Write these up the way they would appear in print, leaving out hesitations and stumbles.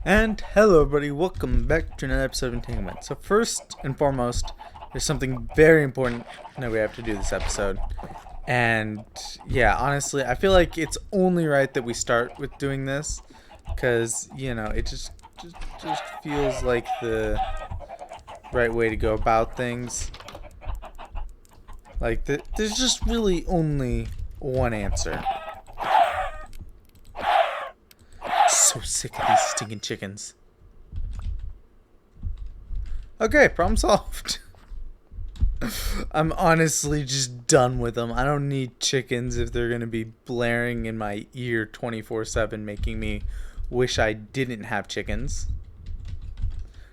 And hello everybody, welcome back to another episode of Entanglement. So first and foremost, there's something very important that we have to do this episode. And yeah, honestly, I feel like it's only right that we start with doing this. Because, it just feels like the right way to go about things. Like, there's just really only one answer. So sick of these stinking chickens. Okay, problem solved. I'm honestly just done with them. I don't need chickens if they're going to be blaring in my ear 24/7, making me wish I didn't have chickens.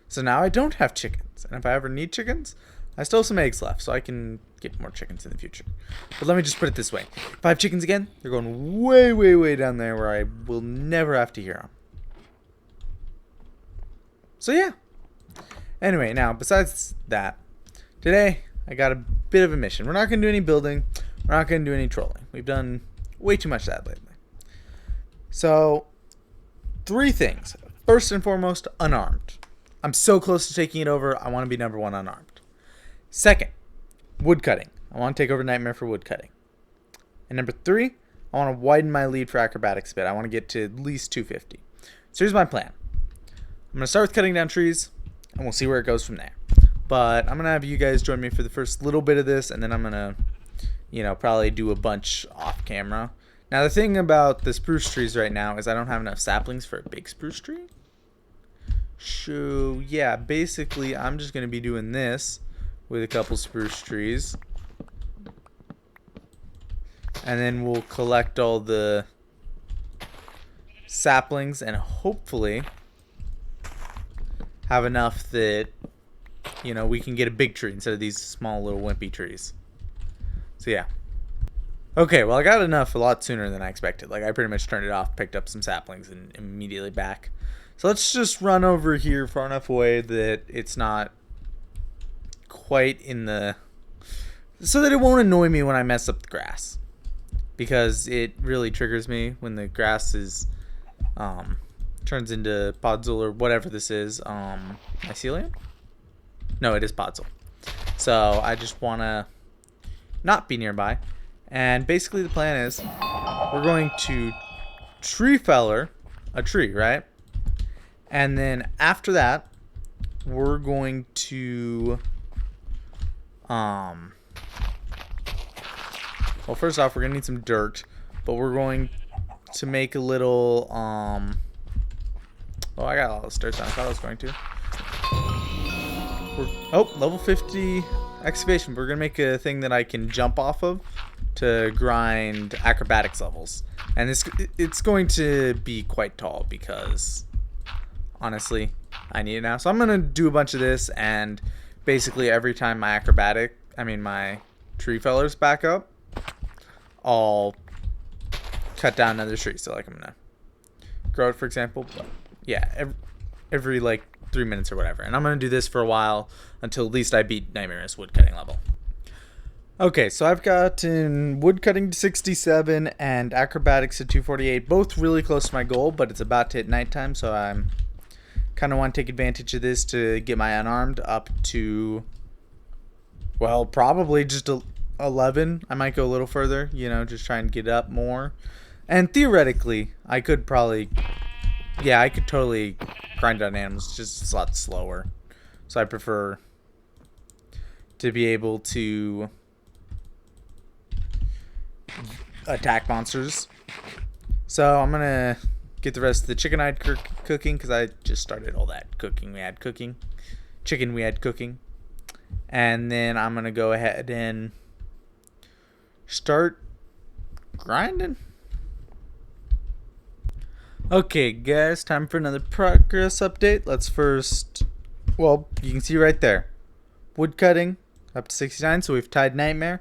So now I don't have chickens. And if I ever need chickens, I still have some eggs left, so I can get more chickens in the future. But let me just put it this way. If I have chickens again, they're going way, way, way down there where I will never have to hear them. So yeah. Anyway, now, besides that, today I got a bit of a mission. We're not going to do any building. We're not going to do any trolling. We've done way too much of that lately. So, 3 things. First and foremost, unarmed. I'm so close to taking it over, I want to be number 1 unarmed. Second, woodcutting. I want to take over Nightmare for woodcutting. And number 3, I want to widen my lead for acrobatics a bit. I want to get to at least 250. So here's my plan. I'm going to start with cutting down trees, and we'll see where it goes from there. But I'm going to have you guys join me for the first little bit of this, and then I'm going to, probably do a bunch off camera. Now, the thing about the spruce trees right now is I don't have enough saplings for a big spruce tree. So, yeah, basically, I'm just going to be doing this with a couple spruce trees. And then we'll collect all the saplings and hopefully have enough that, we can get a big tree instead of these small little wimpy trees. So, yeah. Okay, well, I got enough a lot sooner than I expected. Like, I pretty much turned it off, picked up some saplings, and immediately back. So let's just run over here far enough away that it's not quite in the... so that it won't annoy me when I mess up the grass. Because it really triggers me when the grass is... turns into podzol or whatever this is. Mycelium? No, it is podzol. So I just want to not be nearby. And basically the plan is we're going to tree feller a tree, right? And then after that, we're going to well, first off, we're going to need some dirt, but we're going to make a little oh, I got all this dirt done. I thought I was going to. Level 50 excavation. We're going to make a thing that I can jump off of to grind acrobatics levels. And it's going to be quite tall because, honestly, I need it now. So I'm going to do a bunch of this, and basically every time my my tree fellers back up, I'll cut down another tree. So, like, I'm going to grow it, for example. But yeah, every like 3 minutes or whatever. And I'm going to do this for a while until at least I beat Nightmare's woodcutting level. Okay, so I've gotten woodcutting to 67 and acrobatics to 248. Both really close to my goal, but it's about to hit nighttime, so I'm kind of want to take advantage of this to get my unarmed up to, well, probably just 11. I might go a little further, just try and get up more. And theoretically, I could totally grind on animals. It's just a lot slower. So I prefer to be able to attack monsters. So I'm going to get the rest of the chicken-eyed cooking because I just started all that cooking. Chicken we had cooking. And then I'm going to go ahead and start grinding. Okay, guys, time for another progress update. Let's first, well, you can see right there, woodcutting up to 69, so we've tied Nightmare.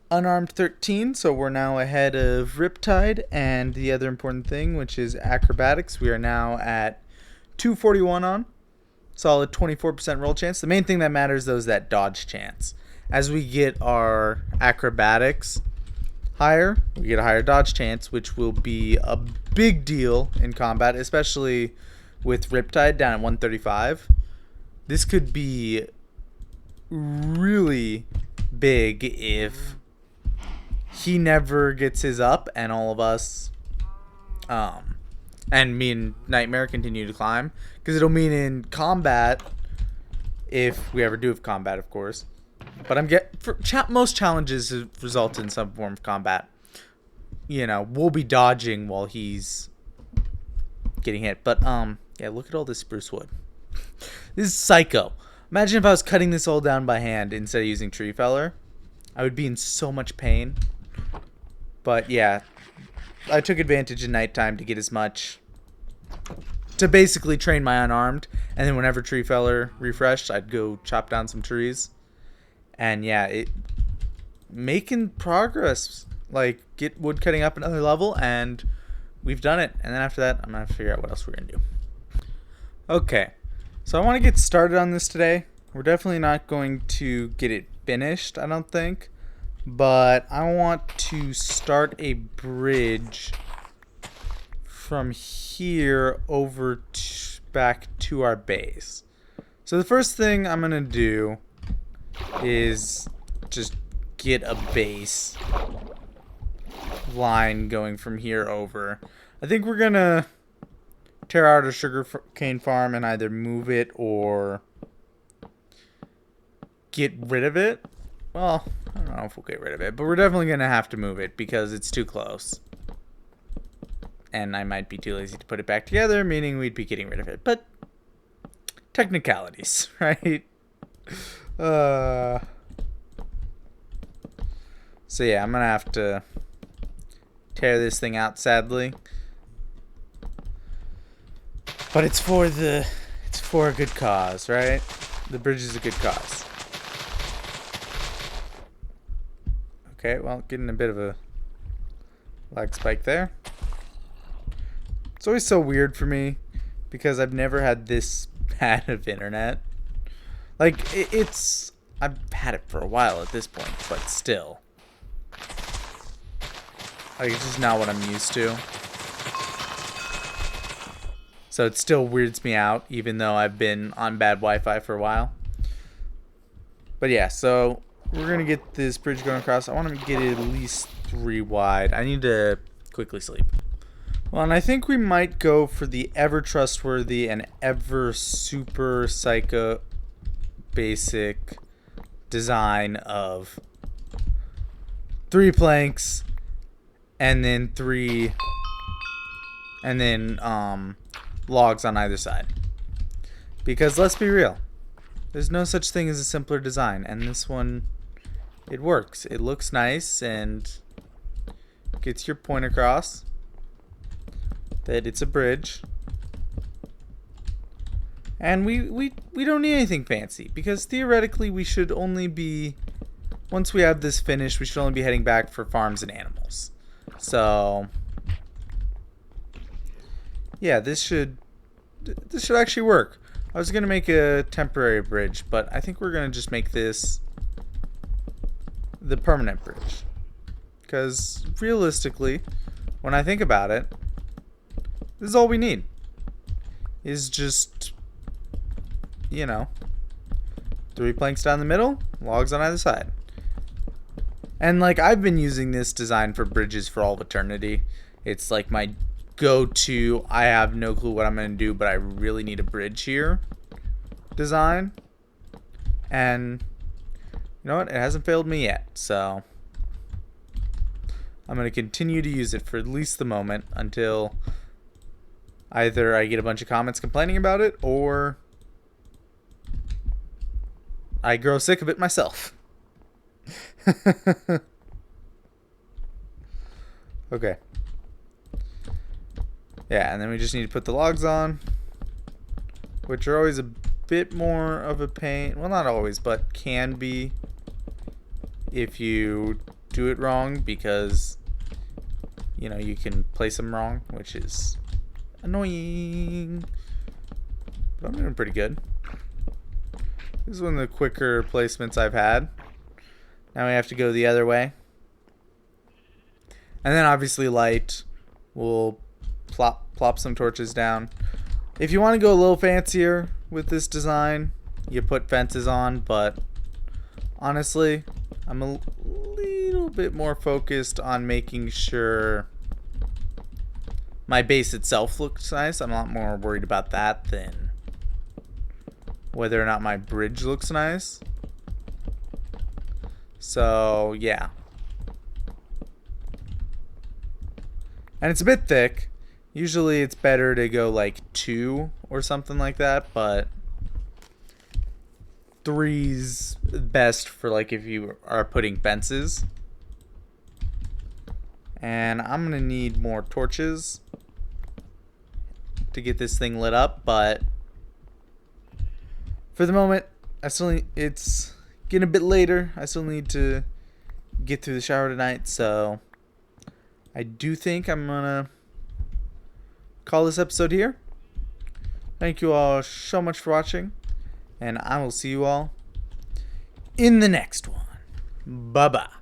Unarmed 13, so we're now ahead of Riptide, and the other important thing, which is acrobatics, we are now at 241 on. Solid 24% roll chance. The main thing that matters, though, is that dodge chance. As we get our acrobatics higher, we get a higher dodge chance, which will be a big deal in combat, especially with Riptide down at 135, this could be really big if he never gets his up and all of us, and me and Nightmare continue to climb. Because it'll mean in combat, if we ever do have combat, of course. But most challenges result in some form of combat. We'll be dodging while he's getting hit. But yeah, look at all this spruce wood. This is psycho. Imagine if I was cutting this all down by hand instead of using tree feller. I would be in so much pain. But yeah, I took advantage in nighttime to get as much, to basically train my unarmed, and then whenever tree feller refreshed, I'd go chop down some trees. And yeah, making progress, like get wood cutting up another level, and we've done it. And then after that, I'm gonna have to figure out what else we're gonna do. Okay, so I want to get started on this today. We're definitely not going to get it finished, I don't think, but I want to start a bridge from here over back to our base. So the first thing I'm gonna do is just get a base line going from here over. I think we're gonna tear out a sugar cane farm and either move it or get rid of it. Well, I don't know if we'll get rid of it, but we're definitely gonna have to move it because it's too close. And I might be too lazy to put it back together, meaning we'd be getting rid of it. But technicalities, right? So yeah, I'm gonna have to tear this thing out, sadly. But it's for a good cause, right? The bridge is a good cause. Okay, well, getting a bit of a lag spike there. It's always so weird for me because I've never had this bad of internet. Like, I've had it for a while at this point, but still. Like, it's just not what I'm used to. So it still weirds me out, even though I've been on bad Wi-Fi for a while. But yeah, so we're going to get this bridge going across. I want to get it at least 3 wide. I need to quickly sleep. Well, and I think we might go for the ever trustworthy and ever super psycho basic design of 3 planks and then logs on either side. Because let's be real, there's no such thing as a simpler design, and this one, it works. It looks nice and gets your point across that it's a bridge. And we don't need anything fancy, because theoretically we should only be, once we have this finished, we should only be heading back for farms and animals. So yeah, this should actually work. I was gonna make a temporary bridge, but I think we're gonna just make this the permanent bridge, because realistically, when I think about it, this is all we need. Is just, 3 planks down the middle, logs on either side. And like, I've been using this design for bridges for all of eternity. It's like my go-to, I have no clue what I'm going to do, but I really need a bridge here design. And you know what? It hasn't failed me yet. So I'm going to continue to use it for at least the moment until either I get a bunch of comments complaining about it or I grow sick of it myself. Okay. Yeah, and then we just need to put the logs on, which are always a bit more of a pain. Well, not always, but can be if you do it wrong, because you can place them wrong, which is annoying. But I'm doing pretty good. This is one of the quicker placements I've had. Now we have to go the other way. And then obviously light will plop some torches down. If you want to go a little fancier with this design, you put fences on, but honestly, I'm a little bit more focused on making sure my base itself looks nice. I'm a lot more worried about that than whether or not my bridge looks nice. So, yeah. And it's a bit thick. Usually it's better to go like 2 or something like that, but 3's best for like if you are putting fences. And I'm gonna need more torches to get this thing lit up, but for the moment, it's getting a bit later. I still need to get through the shower tonight, so I do think I'm gonna call this episode here. Thank you all so much for watching, and I will see you all in the next one. Bye bye.